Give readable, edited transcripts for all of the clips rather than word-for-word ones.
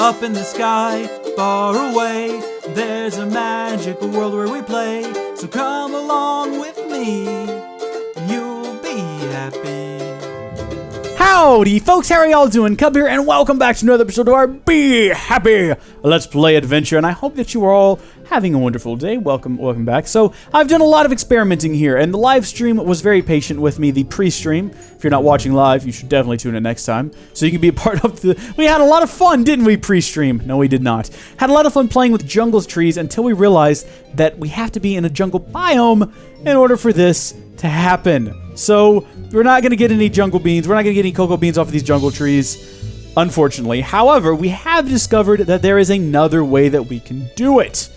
Up in the sky, far away, there's a magical world where we play. So come along with me, and you'll be happy. Howdy folks, how are y'all doing? Cub here, and welcome back to another episode of our Be Happy Let's Play adventure, and I hope that you are all having a wonderful day. Welcome back. So, I've done a lot of experimenting here, and the live stream was very patient with me, the pre-stream. If you're not watching live, you should definitely tune in next time, so you can be a part of the... We had a lot of fun, didn't we, pre-stream? No, we did not. Had a lot of fun playing with jungle trees until we realized that we have to be in a jungle biome in order for this to happen. So, we're not going to get any jungle beans. We're not going to get any cocoa beans off of these jungle trees, unfortunately. However, we have discovered that there is another way that we can do it.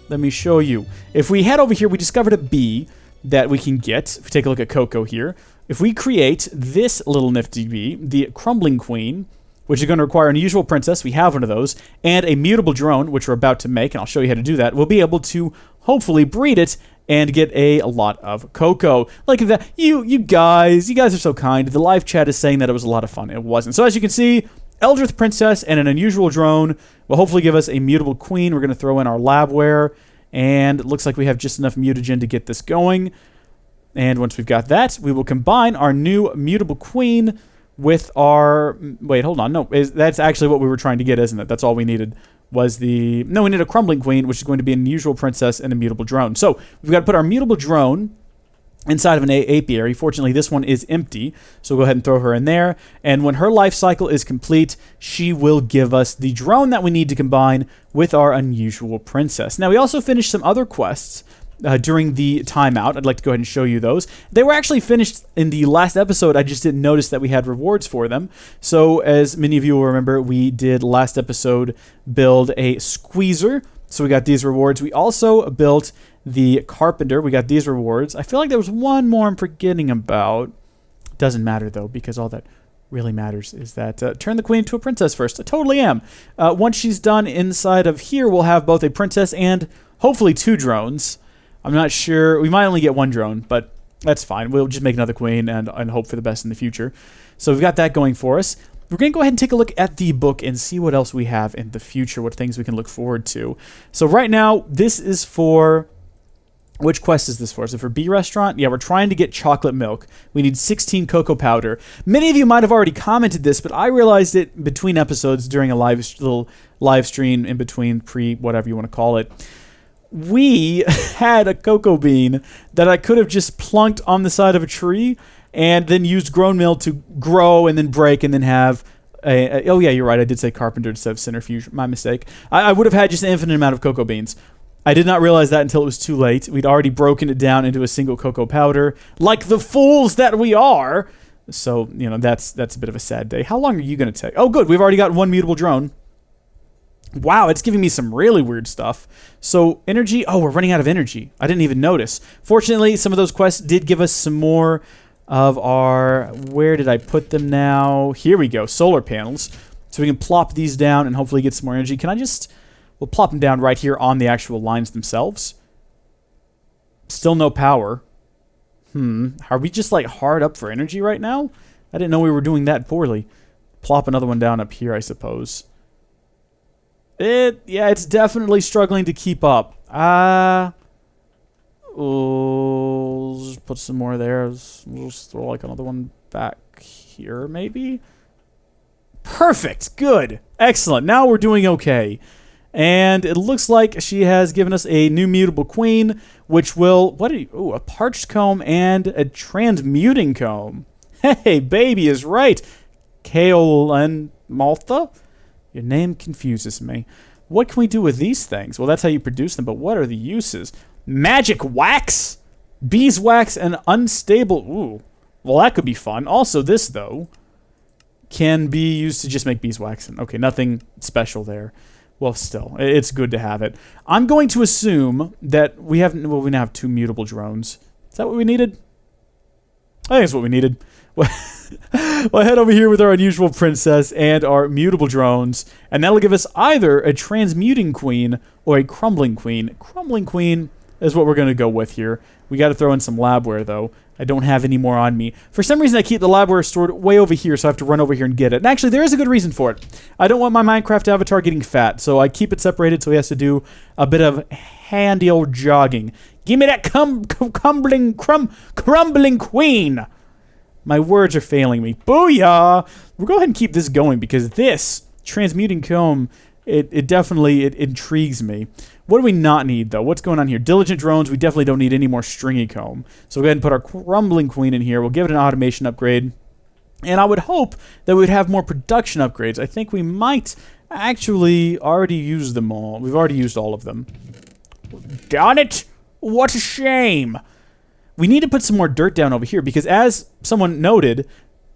Let me show you. If we head over here, we discovered a bee that we can get. If we take a look at Coco here, if we create this little nifty bee, the Crumbling Queen, which is going to require an unusual princess, we have one of those, and a mutable drone, which we're about to make, and I'll show you how to do that, we'll be able to hopefully breed it and get a lot of cocoa. Like that, you guys are so kind. The live chat is saying that it was a lot of fun. It wasn't. So as you can see, Eldritch Princess and an unusual drone will hopefully give us a mutable queen. We're going to throw in our labware, and it looks like we have just enough mutagen to get this going. And once we've got that, we will combine our new mutable queen with our... Wait, hold on. No, that's actually what we were trying to get, isn't it? That's all we needed was the... No, we need a Crumbling Queen, which is going to be an unusual princess and a mutable drone. So we've got to put our mutable drone inside of an apiary. Fortunately, this one is empty, so we'll go ahead and throw her in there. And when her life cycle is complete, she will give us the drone that we need to combine with our unusual princess. Now, we also finished some other quests during the timeout. I'd like to go ahead and show you those. They were actually finished in the last episode. I just didn't notice that we had rewards for them. So, as many of you will remember, we did last episode build a squeezer. So we got these rewards. We also built the carpenter. We got these rewards. I feel like there was one more I'm forgetting about. Doesn't matter, though, because all that really matters is that turn the queen into a princess first. I totally am. Once she's done inside of here, we'll have both a princess and hopefully 2 drones. I'm not sure. We might only get 1 drone, but that's fine. We'll just make another queen and hope for the best in the future. So we've got that going for us. We're going to go ahead and take a look at the book and see what else we have in the future, what things we can look forward to. So right now, this is for... Which quest is this for? Is it for Bee Restaurant? Yeah, we're trying to get chocolate milk. We need 16 cocoa powder. Many of you might have already commented this, but I realized it between episodes during a little live stream in between, whatever you want to call it. We had a cocoa bean that I could have just plunked on the side of a tree and then used grown meal to grow and then break and then have oh yeah, you're right, I did say carpenter instead of centrifuge. My mistake. I would have had just an infinite amount of cocoa beans. I did not realize that until it was too late. We'd already broken it down into a single cocoa powder, like the fools that we are. So, you know, that's a bit of a sad day. How long are you going to take? Oh, good. We've already got 1 mutable drone. Wow, it's giving me some really weird stuff. So, energy. Oh, we're running out of energy. I didn't even notice. Fortunately, some of those quests did give us some more of our... Where did I put them now? Here we go. Solar panels. So we can plop these down and hopefully get some more energy. Can I just... We'll plop them down right here on the actual lines themselves. Still no power. Are we just like hard up for energy right now? I didn't know we were doing that poorly. Plop another one down up here, I suppose. Yeah, it's definitely struggling to keep up. We'll just put some more there. We'll just throw like another one back here, maybe. Perfect. Good. Excellent. Now we're doing okay. And it looks like she has given us a new mutable queen, which will... What are you... Ooh, a parched comb and a transmuting comb. Hey, baby is right. Kale and Maltha? Your name confuses me. What can we do with these things? Well, that's how you produce them, but what are the uses? Magic wax? Beeswax and unstable... Ooh. Well, that could be fun. Also, this, though, can be used to just make beeswax. Okay, nothing special there. Well, still, it's good to have it. I'm going to assume that we have... Well, we now have 2 mutable drones. Is that what we needed? I think it's what we needed. Well, head over here with our unusual princess and our mutable drones, and that'll give us either a transmuting queen or a crumbling queen. Crumbling queen is what we're going to go with here. We got to throw in some labware, though. I don't have any more on me. For some reason, I keep the labware stored way over here, so I have to run over here and get it. And actually, there is a good reason for it. I don't want my Minecraft avatar getting fat, so I keep it separated so he has to do a bit of handy old jogging. Give me that crumbling queen. My words are failing me. Booyah! We'll go ahead and keep this going because this transmuting comb, it definitely intrigues me. What do we not need, though? What's going on here? Diligent drones, we definitely don't need any more stringy comb. So we'll go ahead and put our crumbling queen in here. We'll give it an automation upgrade. And I would hope that we'd have more production upgrades. I think we might actually already use them all. We've already used all of them. Darn it! What a shame! We need to put some more dirt down over here because as someone noted,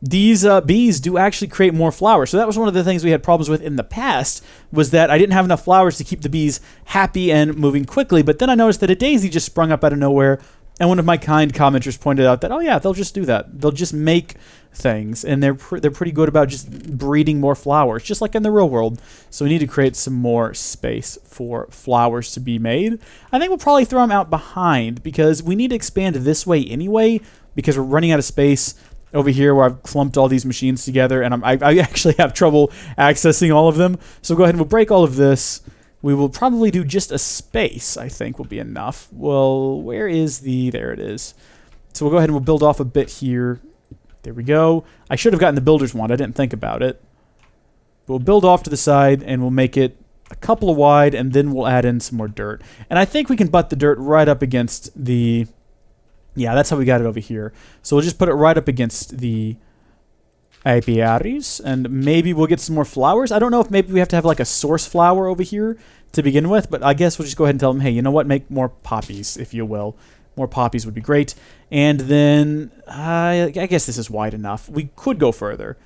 these bees do actually create more flowers. So that was one of the things we had problems with in the past, was that I didn't have enough flowers to keep the bees happy and moving quickly. But then I noticed that a daisy just sprung up out of nowhere, and one of my kind commenters pointed out that, oh yeah, they'll just do that. They'll just make things, and they're pretty good about just breeding more flowers, just like in the real world. So we need to create some more space for flowers to be made. I think we'll probably throw them out behind because we need to expand this way anyway because we're running out of space over here where I've clumped all these machines together, and I actually have trouble accessing all of them. So go ahead and we'll break all of this. We will probably do just a space, I think, will be enough. Well, where is there it is. So we'll go ahead and we'll build off a bit here. There we go. I should have gotten the builder's wand. I didn't think about it. We'll build off to the side, and we'll make it a couple of wide, and then we'll add in some more dirt. And I think we can butt the dirt right up against the... Yeah, that's how we got it over here. So we'll just put it right up against the apiaries, and maybe we'll get some more flowers. I don't know if maybe we have to have like a source flower over here to begin with, but I guess we'll just go ahead and tell them, hey, you know what, make more poppies, if you will. More poppies would be great. And then, I guess this is wide enough. We could go further,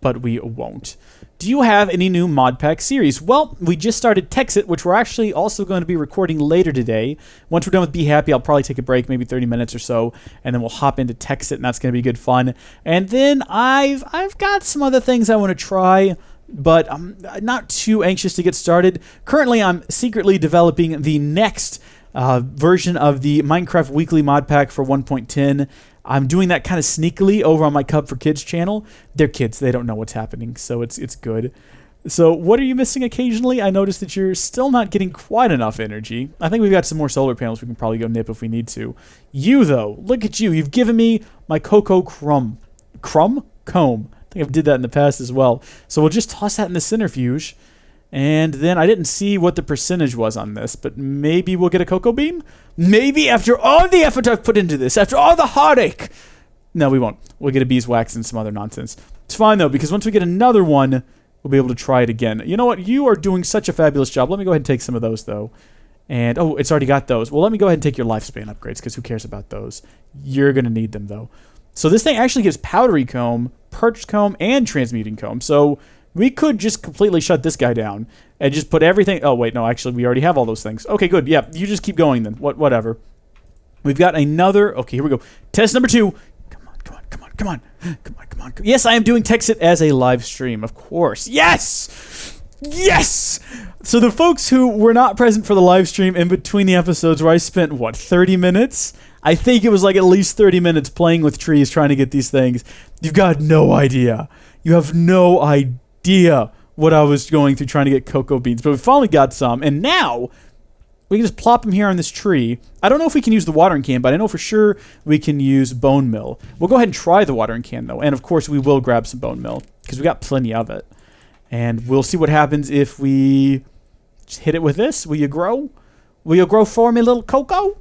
but we won't. Do you have any new Modpack series? Well, we just started Texit, which we're actually also going to be recording later today. Once we're done with BeeHappy, I'll probably take a break, maybe 30 minutes or so, and then we'll hop into Texit, and that's going to be good fun. And then I've got some other things I want to try, but I'm not too anxious to get started. Currently, I'm secretly developing the next version of the Minecraft Weekly Modpack for 1.10. I'm doing that kind of sneakily over on my Cub for Kids channel. They're kids. They don't know what's happening, so it's good. So what are you missing occasionally? I noticed that you're still not getting quite enough energy. I think we've got some more solar panels we can probably go nip if we need to. You, though, look at you. You've given me my cocoa comb. I think I've did that in the past as well. So we'll just toss that in the centrifuge. And then I didn't see what the percentage was on this, but maybe we'll get a cocoa bean? Maybe after all the effort I've put into this, after all the heartache. No, we won't. We'll get a beeswax and some other nonsense. It's fine, though, because once we get another one, we'll be able to try it again. You know what? You are doing such a fabulous job. Let me go ahead and take some of those, though. And, oh, it's already got those. Well, let me go ahead and take your lifespan upgrades, because who cares about those? You're going to need them, though. So this thing actually gives powdery comb, perched comb, and transmuting comb. So we could just completely shut this guy down and just put everything... Oh, wait, no, actually, we already have all those things. Okay, good. Yeah, you just keep going then. Whatever. We've got another... Okay, here we go. Test number 2. Come on. Yes, I am doing Texit as a live stream, of course. Yes! So the folks who were not present for the live stream in between the episodes where I spent, 30 minutes? I think it was like at least 30 minutes playing with trees trying to get these things. You've got no idea. You have no idea what I was going through trying to get cocoa beans. But we finally got some, and now we can just plop them here on this tree. I don't know if we can use the watering can, but I know for sure we can use bone meal. We'll go ahead and try the watering can, though. And, of course, we will grab some bone meal because we got plenty of it. And we'll see what happens if we just hit it with this. Will you grow? Will you grow for me, little cocoa?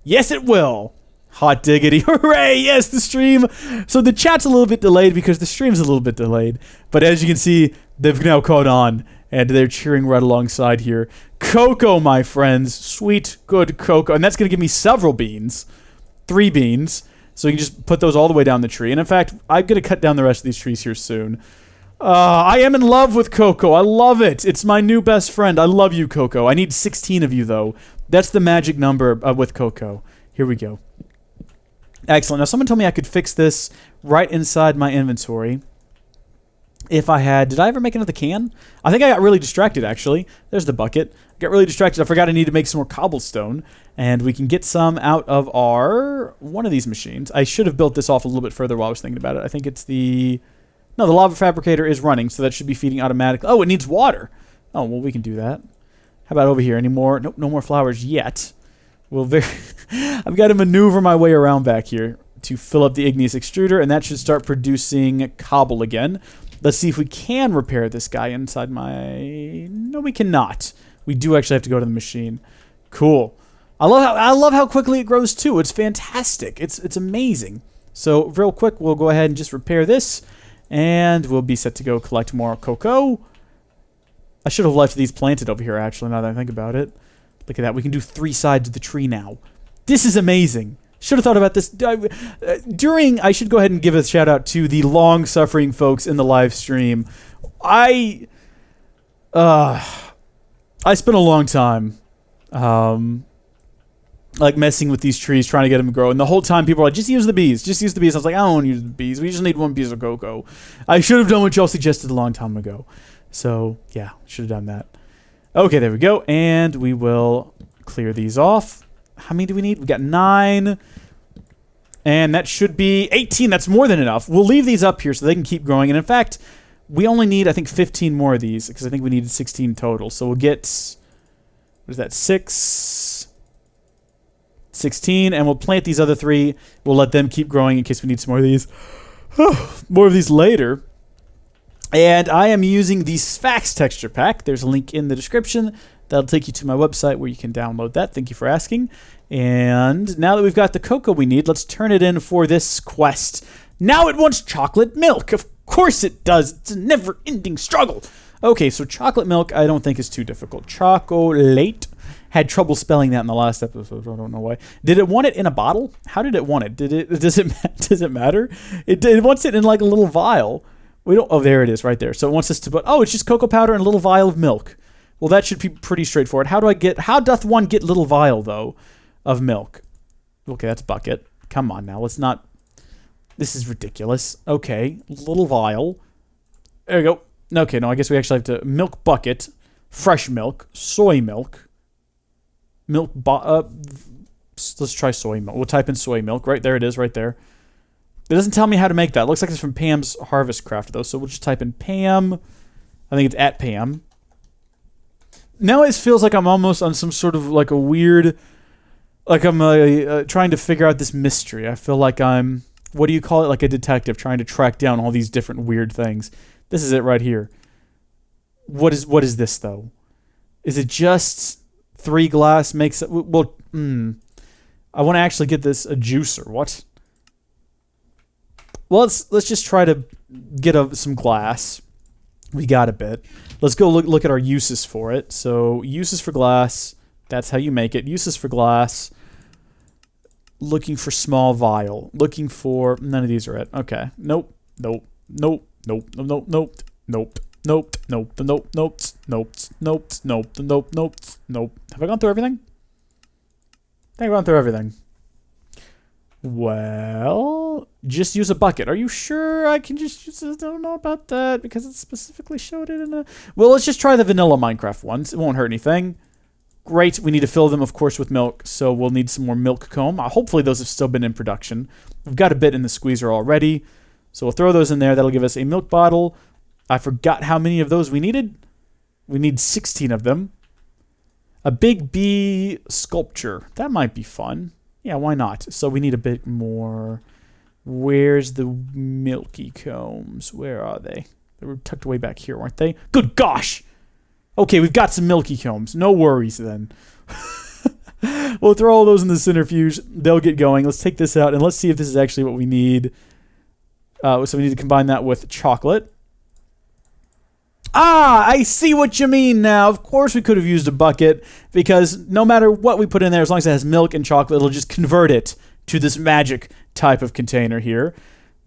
Yes, it will. Hot diggity. Hooray. Yes, the stream. So the chat's a little bit delayed because the stream's a little bit delayed. But as you can see, they've now caught on. And they're cheering right alongside here. Cocoa, my friends. Sweet, good cocoa. And that's going to give me several beans. 3 beans. So you can just put those all the way down the tree. And in fact, I'm going to cut down the rest of these trees here soon. I am in love with cocoa. I love it. It's my new best friend. I love you, cocoa. I need 16 of you, though. That's the magic number with cocoa. Here we go. Excellent. Now, someone told me I could fix this right inside my inventory. If I had... Did I ever make another can? I think I got really distracted, actually. There's the bucket. Got really distracted. I forgot I need to make some more cobblestone. And we can get some out of one of these machines. I should have built this off a little bit further while I was thinking about it. I think it's the... No, the lava fabricator is running, so that should be feeding automatically. Oh, it needs water. Oh, well, we can do that. How about over here? Any more? Nope, no more flowers yet. I've got to maneuver my way around back here to fill up the igneous extruder, and that should start producing cobble again. Let's see if we can repair this guy inside my... No, we cannot. We do actually have to go to the machine. Cool. I love how quickly it grows too. It's fantastic. It's amazing. So real quick, we'll go ahead and just repair this, and we'll be set to go collect more cocoa. I should have left these planted over here, actually, now that I think about it. Look at that. We can do 3 sides of the tree now. This is amazing. Should have thought about this. I should go ahead and give a shout out to the long-suffering folks in the live stream. I spent a long time, like messing with these trees, trying to get them to grow. And the whole time people were like, just use the bees. Just use the bees. I was like, I don't want to use the bees. We just need 1 piece of cocoa. I should have done what y'all suggested a long time ago. So, yeah, should have done that. Okay, there we go. And we will clear these off. How many do we need? We got 9. And that should be 18. That's more than enough. We'll leave these up here so they can keep growing. And in fact, we only need, I think, 15 more of these because I think we needed 16 total. So we'll get, what is that, 16, and we'll plant these other 3. We'll let them keep growing in case we need some more of these. More of these later. And I am using the Sphax texture pack. There's a link in the description. That'll take you to my website where you can download that. Thank you for asking. And now that we've got the cocoa we need, let's turn it in for this quest. Now it wants chocolate milk. Of course it does. It's a never-ending struggle. Okay, so chocolate milk I don't think is too difficult. Chocolate. Had trouble spelling that in the last episode. I don't know why. Did it want it in a bottle? How did it want it? Does it matter? It wants it in like a little vial. We don't. Oh, there it is, right there. So it wants us to put. Oh, it's just cocoa powder and a little vial of milk. Well, that should be pretty straightforward. How doth one get little vial though, of milk? Okay, that's bucket. Come on now, let's not. This is ridiculous. Okay, little vial. There we go. Okay, no, I guess we actually have to milk bucket, fresh milk, soy milk, let's try soy milk. We'll type in soy milk. Right there it is, right there. It doesn't tell me how to make that. It looks like it's from Pam's Harvest Craft, though, so we'll just type in Pam. I think it's at Pam. Now it feels like I'm almost on some sort of like a weird... Like I'm trying to figure out this mystery. I feel like I'm... What do you call it? Like a detective trying to track down all these different weird things. This is it right here. What is this, though? Is it just 3 glass makes it... Well, I want to actually get this a juicer. What? Well, let's just try to get some glass. We got a bit. Let's go look at our uses for it. So uses for glass, that's how you make it. Uses for glass. Looking for small vial. Looking for none of these are it. Okay. Nope. Nope. Nope. Nope. Nope. Nope. Nope. Nope. Nope. Nope. Nope. Nope. Nope. Nope. Nope. Nope. Nope. Have I gone through everything? I think I've gone through everything. Well, just use a bucket. Are you sure I can just use it? I don't know about that because it specifically showed it in a... Well, let's just try the vanilla Minecraft ones. It won't hurt anything. Great. We need to fill them, of course, with milk, so we'll need some more milk comb. Hopefully those have still been in production. We've got a bit in the squeezer already, so we'll throw those in there. That'll give us a milk bottle. I forgot how many of those we needed. We need 16 of them. A big bee sculpture. That might be fun. Yeah, why not? So we need a bit more. Where's the milky combs? Where are they? They were tucked away back here, weren't they? Good gosh! Okay, we've got some milky combs. No worries then. We'll throw all those in the centrifuge. They'll get going. Let's take this out and let's see if this is actually what we need. So we need to combine that with chocolate. Ah, I see what you mean now. Of course we could have used a bucket because no matter what we put in there, as long as it has milk and chocolate, it'll just convert it to this magic type of container here.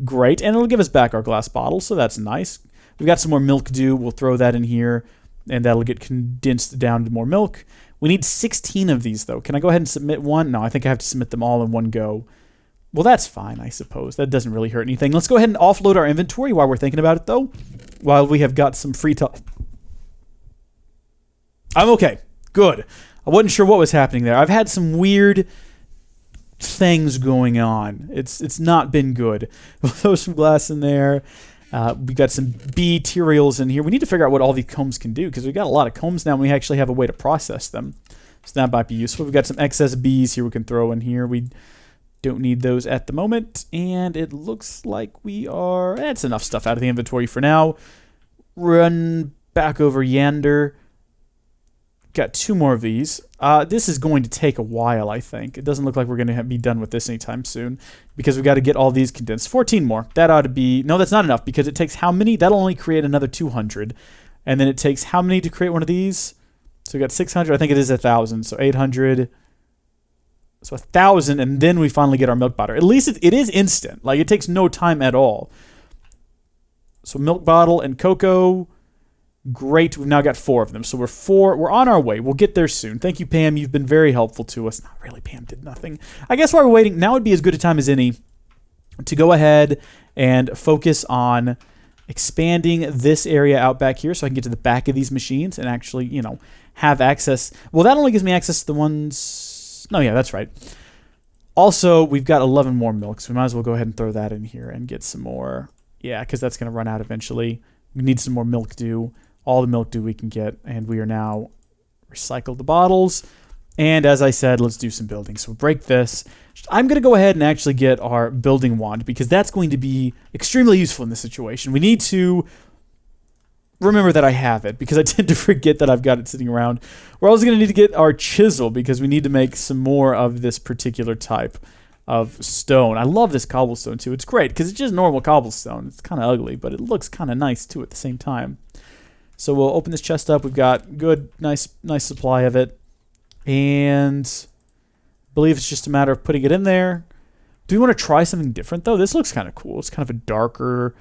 Great, and it'll give us back our glass bottle, so that's nice. We've got some more milk dew. We'll throw that in here, and that'll get condensed down to more milk. We need 16 of these, though. Can I go ahead and submit one? No, I think I have to submit them all in one go. Well, that's fine, I suppose. That doesn't really hurt anything. Let's go ahead and offload our inventory while we're thinking about it, though. While we have got some free time. I'm okay. Good. I wasn't sure what was happening there. I've had some weird things going on. It's not been good. We'll throw some glass in there. We've got some bee materials in here. We need to figure out what all these combs can do, because we've got a lot of combs now and we actually have a way to process them. So that might be useful. We've got some excess bees here we can throw in here. We don't need those at the moment. And it looks like we are... That's enough stuff out of the inventory for now. Run back over yonder. Got 2 more of these. This is going to take a while, I think. It doesn't look like we're going to be done with this anytime soon, because we've got to get all these condensed. 14 more. That ought to be... No, that's not enough, because it takes how many? That'll only create another 200. And then it takes how many to create one of these? So we got 600. I think it is 1,000. So 800. So 1,000, and then we finally get our milk bottle. At least it is instant. Like, it takes no time at all. So milk bottle and cocoa... Great, we've now got 4 of them. So we're on our way. We'll get there soon. Thank you, Pam. You've been very helpful to us. Not really, Pam did nothing. I guess while we're waiting, now would be as good a time as any to go ahead and focus on expanding this area out back here so I can get to the back of these machines and actually, you know, have access. Well, that only gives me access to the ones... No, yeah, that's right. Also, we've got 11 more milk, so we might as well go ahead and throw that in here and get some more. Yeah, because that's going to run out eventually. We need some more milk dew. All the milk dew we can get, and we are now recycle the bottles. And as I said, let's do some building. So we'll break this. I'm going to go ahead and actually get our building wand, because that's going to be extremely useful in this situation. We need to remember that I have it, because I tend to forget that I've got it sitting around. We're also going to need to get our chisel, because we need to make some more of this particular type of stone. I love this cobblestone too. It's great, because it's just normal cobblestone. It's kind of ugly, but it looks kind of nice too at the same time. So we'll open this chest up. We've got good, nice supply of it. And I believe it's just a matter of putting it in there. Do we want to try something different, though? This looks kind of cool. It's kind of a darker...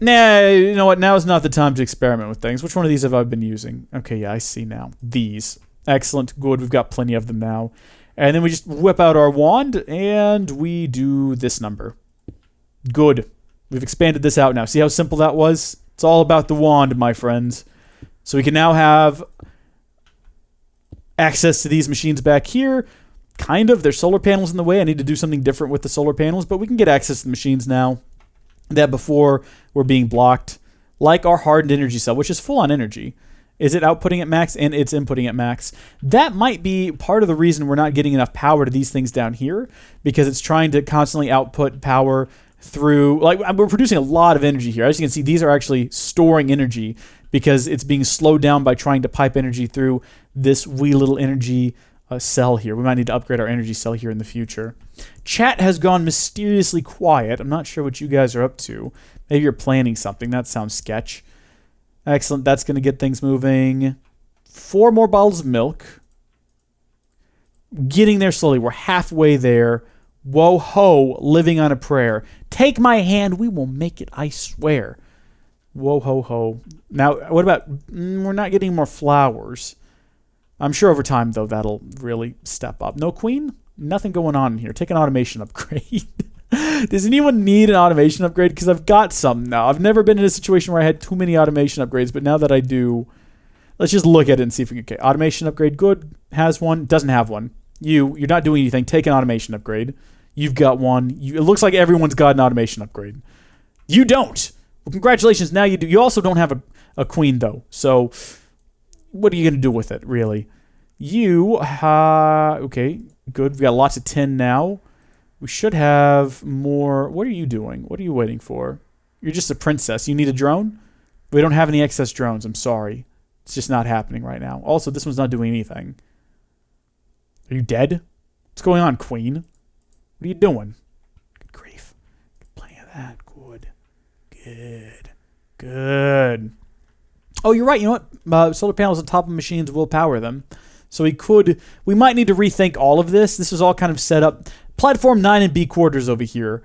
Nah, you know what? Now is not the time to experiment with things. Which one of these have I been using? Okay, yeah, I see now. These. Excellent. Good. We've got plenty of them now. And then we just whip out our wand, and we do this number. Good. We've expanded this out now. See how simple that was? It's all about the wand, my friends. So we can now have access to these machines back here. Kind of. There's solar panels in the way. I need to do something different with the solar panels, but we can get access to the machines now that before were being blocked. Like our hardened energy cell, which is full on energy. Is it outputting at max? And it's inputting at max. That might be part of the reason we're not getting enough power to these things down here, because it's trying to constantly output power through, like, we're producing a lot of energy here. As you can see, these are actually storing energy because it's being slowed down by trying to pipe energy through this wee little energy cell here. We might need to upgrade our energy cell here in the future. Chat has gone mysteriously quiet. I'm not sure what you guys are up to. Maybe you're planning something. That sounds sketch. Excellent. That's going to get things moving. 4 more bottles of milk. Getting there slowly. We're halfway there. Whoa ho, living on a prayer. Take my hand, we will make it, I swear. Whoa ho ho. Now, what about... we're not getting more flowers. I'm sure over time, though, that'll really step up. No queen? Nothing going on in here. Take an automation upgrade. Does anyone need an automation upgrade? Because I've got some now. I've never been in a situation where I had too many automation upgrades, but now that I do, let's just look at it and see if we can... Okay, automation upgrade, good. Has one, doesn't have one. You're not doing anything. Take an automation upgrade. You've got one. It looks like everyone's got an automation upgrade. You don't. Well, congratulations. Now you do. You also don't have a queen, though. So what are you going to do with it, really? You, okay, good. We've got lots of 10 now. We should have more. What are you doing? What are you waiting for? You're just a princess. You need a drone? We don't have any excess drones. I'm sorry. It's just not happening right now. Also, this one's not doing anything. Are you dead? What's going on, queen? What are you doing? Good grief. Plenty of that. Good. Good. Good. Oh, you're right. You know what? Solar panels on top of machines will power them. So we might need to rethink all of this. This was all kind of set up. Platform 9 and B quarters over here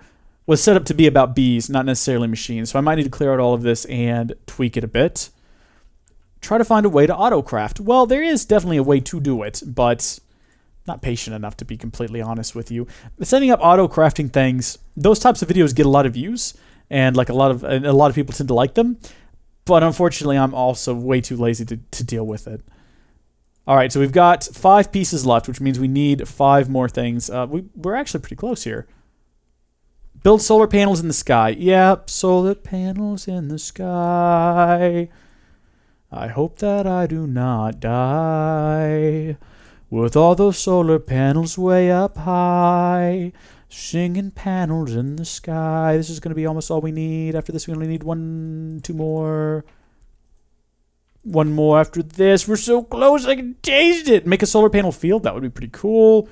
was set up to be about bees, not necessarily machines. So I might need to clear out all of this and tweak it a bit. Try to find a way to autocraft. Well, there is definitely a way to do it, but not patient enough, to be completely honest with you. Setting up auto crafting things, those types of videos get a lot of views, and like a lot of people tend to like them. But unfortunately, I'm also way too lazy to deal with it. All right, so we've got 5 pieces left, which means we need 5 more things. We're actually pretty close here. Build solar panels in the sky. Yep, solar panels in the sky. I hope that I do not die. With all those solar panels way up high. Singing panels in the sky. This is going to be almost all we need. After this, we only need 2 more. 1 more after this. We're so close, I can taste it. Make a solar panel field. That would be pretty cool.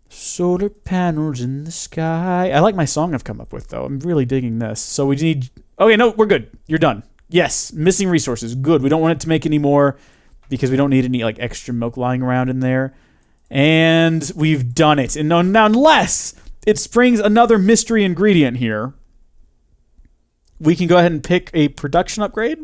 Solar panels in the sky. I like my song I've come up with, though. I'm really digging this. So we need... Okay, no, we're good. You're done. Yes, missing resources. Good. We don't want it to make any more because we don't need any like extra milk lying around in there. And we've done it. And now, unless it springs another mystery ingredient here, we can go ahead and pick a production upgrade.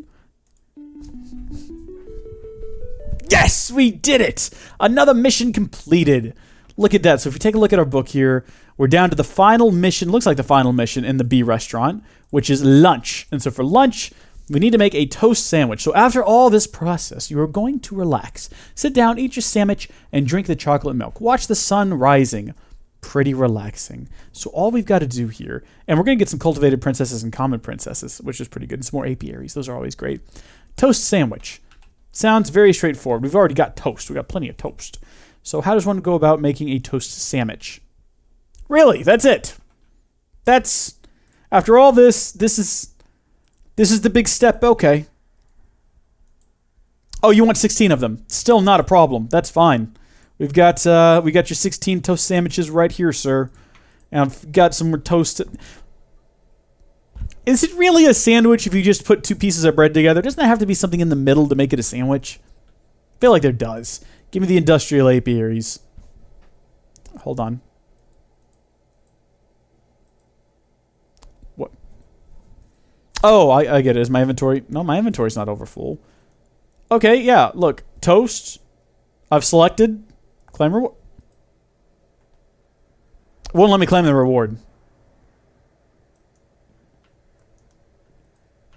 Yes, we did it! Another mission completed. Look at that. So if you take a look at our book here, we're down to the final mission. Looks like the final mission in the bee restaurant, which is lunch. And so for lunch, we need to make a toast sandwich. So after all this process, you are going to relax. Sit down, eat your sandwich, and drink the chocolate milk. Watch the sun rising. Pretty relaxing. So all we've got to do here, and we're going to get some cultivated princesses and common princesses, which is pretty good. And some more apiaries. Those are always great. Toast sandwich. Sounds very straightforward. We've already got toast. We've got plenty of toast. So how does one go about making a toast sandwich? Really, that's it. That's, after all this, this is the big step. Okay. Oh, you want 16 of them. Still not a problem. That's fine. We got your 16 toast sandwiches right here, sir. And I've got some more toast. Is it really a sandwich if you just put 2 pieces of bread together? Doesn't there have to be something in the middle to make it a sandwich? I feel like there does. Give me the industrial apiaries. Hold on. What? Oh, I get it. Is my inventory... No, my inventory's not over full. Okay, yeah. Look. Toast. I've selected. Claim reward. Won't let me claim the reward.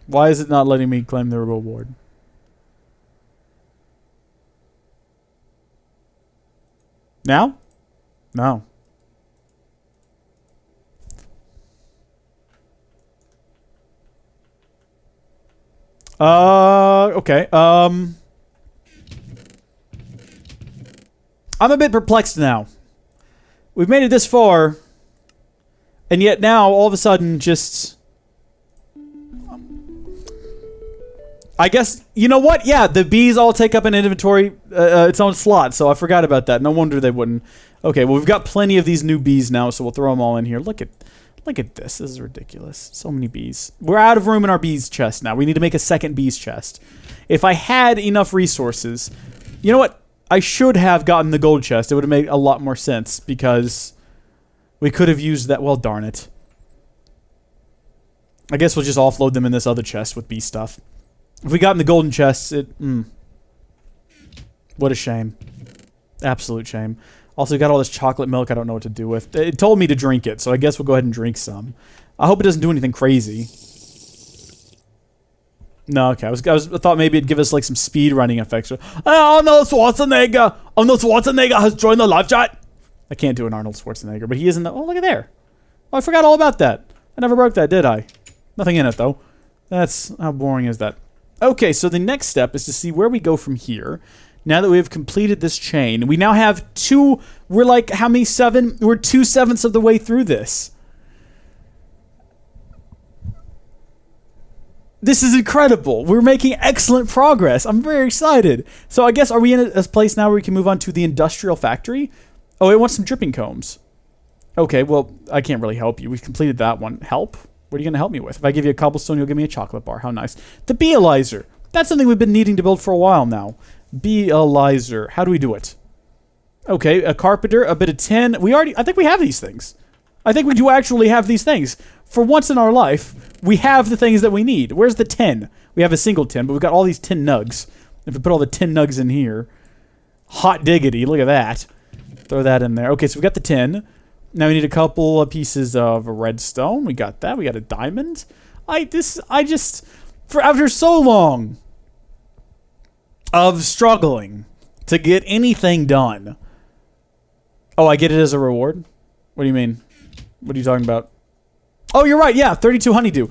Why is it not letting me claim the reward? Now? No. Okay. I'm a bit perplexed now. We've made it this far, and yet now, all of a sudden, just... I guess, you know what? Yeah, the bees all take up an inventory, its own slot, so I forgot about that. No wonder they wouldn't. Okay, well, we've got plenty of these new bees now, so we'll throw them all in here. Look at this. This is ridiculous. So many bees. We're out of room in our bees chest now. We need to make a second bees chest. If I had enough resources... You know what? I should have gotten the gold chest. It would have made a lot more sense, because we could have used that... Well, darn it. I guess we'll just offload them in this other chest with bee stuff. If we got in the golden chests, what a shame. Absolute shame. Also, got all this chocolate milk I don't know what to do with. It told me to drink it, so I guess we'll go ahead and drink some. I hope it doesn't do anything crazy. No, okay. I thought maybe it'd give us like some speed running effects. Arnold Schwarzenegger! Arnold Schwarzenegger has joined the live chat! I can't do an Arnold Schwarzenegger, but he is in the... Oh, look at there. Oh, I forgot all about that. I never broke that, did I? Nothing in it, though. That's... How boring is that? Okay, so the next step is to see where we go from here. Now that we have completed this chain, we now have 2... We're like, how many? 7? We're 2/7 of the way through this. This is incredible. We're making excellent progress. I'm very excited. So I guess, are we in a place now where we can move on to the industrial factory? Oh, it wants some dripping combs. Okay, well, I can't really help you. We've completed that one. Help? What are you going to help me with? If I give you a cobblestone, you'll give me a chocolate bar. How nice. The Beealyzer. That's something we've been needing to build for a while now. Beealyzer. How do we do it? Okay, a carpenter, a bit of tin. I think we have these things. I think we do actually have these things. For once in our life, we have the things that we need. Where's the tin? We have a single tin, but we've got all these tin nugs. If we put all the tin nugs in here, Hot diggity. Look at that. Throw that in there. Okay, so we got the tin. Now we need a couple of pieces of redstone. We got that. We got a diamond. After so long of struggling to get anything done. Oh, I get it as a reward? What do you mean? What are you talking about? Oh, you're right. Yeah, 32 honeydew.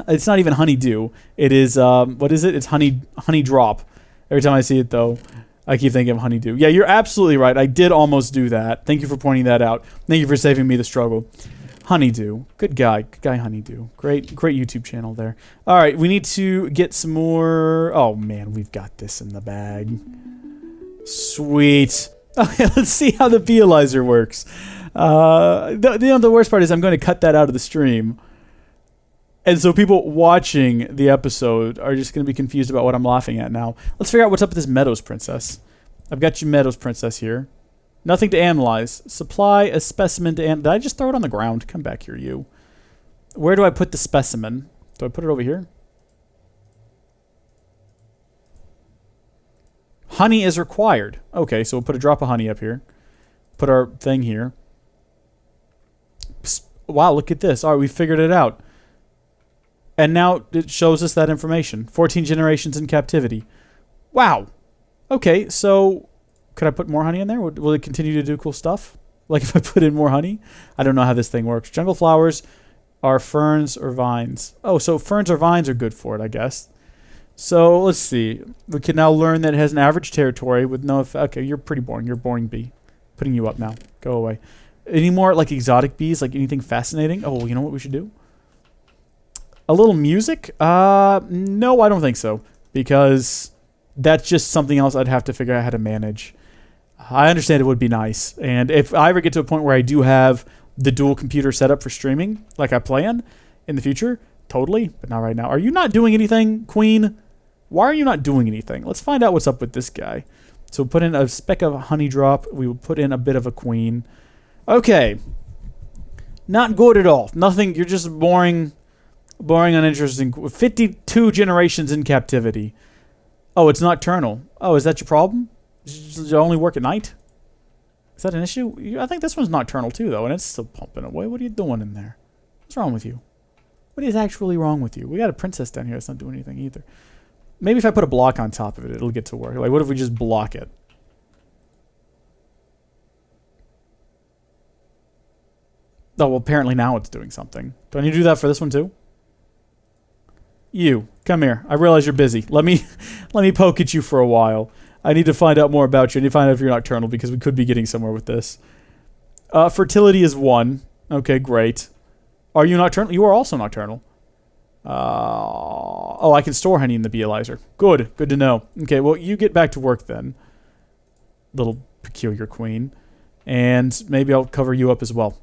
It's not even honeydew. It is, what is it? It's honey drop. Every time I see it, though, I keep thinking of honeydew. Yeah, you're absolutely right. I did almost do that. Thank you for pointing that out. Thank you for saving me the struggle. Honeydew. Good guy. Good guy, Honeydew. Great YouTube channel there. All right, we need to get some more. Oh, man, we've got this in the bag. Sweet. Okay, let's see how the Beealyzer works. The worst part is I'm going to cut that out of the stream. And so people watching the episode are just going to be confused about what I'm laughing at now. Let's figure out what's up with this Meadows Princess. I've got you Meadows Princess here. Nothing to analyze. Supply a specimen to Did I just throw it on the ground? Come back here, you. Where do I put the specimen? Do I put it over here? Honey is required. Okay, so we'll put a drop of honey up here. Put our thing here. Wow, look at this. All right, we figured it out. And now it shows us that information. 14 generations in captivity. Wow. Okay, so could I put more honey in there? Will it continue to do cool stuff? Like if I put in more honey? I don't know how this thing works. Jungle flowers are ferns or vines. Oh, so ferns or vines are good for it, I guess. So let's see. We can now learn that it has an average territory with no effect. Okay, you're pretty boring. You're a boring bee. Putting you up now. Go away. Any more like exotic bees? Like anything fascinating? Oh, you know what we should do? A little music? No, I don't think so. Because that's just something else I'd have to figure out how to manage. I understand it would be nice. And if I ever get to a point where I do have the dual computer set up for streaming, like I plan in the future, totally, but not right now. Are you not doing anything, Queen? Why are you not doing anything? Let's find out what's up with this guy. So we'll put in a speck of honey drop. We will put in a bit of a queen. Okay. Not good at all. Nothing. You're just boring, uninteresting. 52 generations in captivity. Oh, it's nocturnal. Oh, is that your problem? Does it only work at night? Is that an issue? I think this one's nocturnal too, though, and it's still pumping away. What are you doing in there? What's wrong with you? What is actually wrong with you? We got a princess down here that's not doing anything either. Maybe if I put a block on top of it, it'll get to work. Like, what if we just block it? Oh, well, apparently now it's doing something. Do I need to do that for this one too? You, come here. I realize you're busy. Let me poke at you for a while. I need to find out more about you. I need to find out if you're nocturnal because we could be getting somewhere with this. Fertility is 1. Okay, great. Are you nocturnal? You are also nocturnal. Oh, I can store honey in the Beealyzer. Good. Good to know. Okay, well, you get back to work then. Little peculiar queen. And maybe I'll cover you up as well.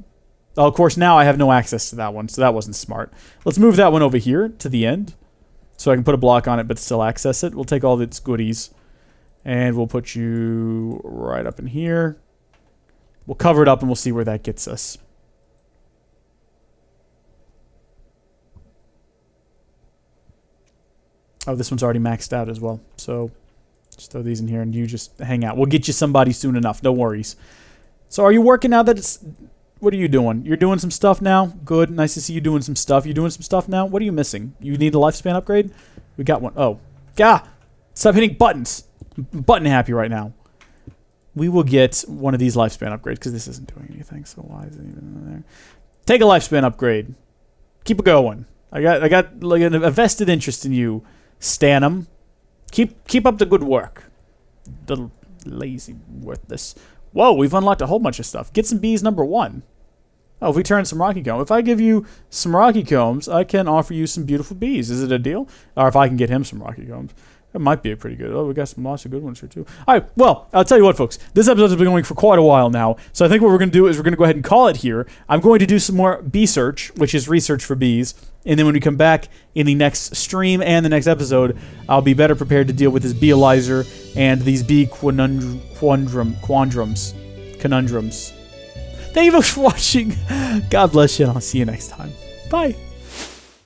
Oh, of course, now I have no access to that one, so that wasn't smart. Let's move that one over here to the end. So I can put a block on it but still access it. We'll take all of its goodies. And we'll put you right up in here. We'll cover it up and we'll see where that gets us. Oh, this one's already maxed out as well. So just throw these in here and you just hang out. We'll get you somebody soon enough. No worries. So are you working now that it's... What are you doing? You're doing some stuff now? Good. Nice to see you doing some stuff. You doing some stuff now? What are you missing? You need a lifespan upgrade? We got one. Oh. Gah! Stop hitting buttons. I'm button happy right now. We will get one of these lifespan upgrades because this isn't doing anything. So why is it even in there? Take a lifespan upgrade. Keep it going. I got like a vested interest in you, Stanham. Keep up the good work. Little lazy worthless. Whoa, we've unlocked a whole bunch of stuff. Get some bees number 1. Oh, if we turn some rocky comb. If I give you some rocky combs, I can offer you some beautiful bees. Is it a deal? Or if I can get him some rocky combs. That might be a pretty good. Oh, we got some lots of good ones here too. All right, well, I'll tell you what, folks. This episode has been going for quite a while now, so I think what we're going to do is we're going to go ahead and call it here. I'm going to do some more bee search, which is research for bees, and then when we come back in the next stream and the next episode, I'll be better prepared to deal with this Beealyzer and these bee conundrums. Thank you folks for watching. God bless you, and I'll see you next time. Bye.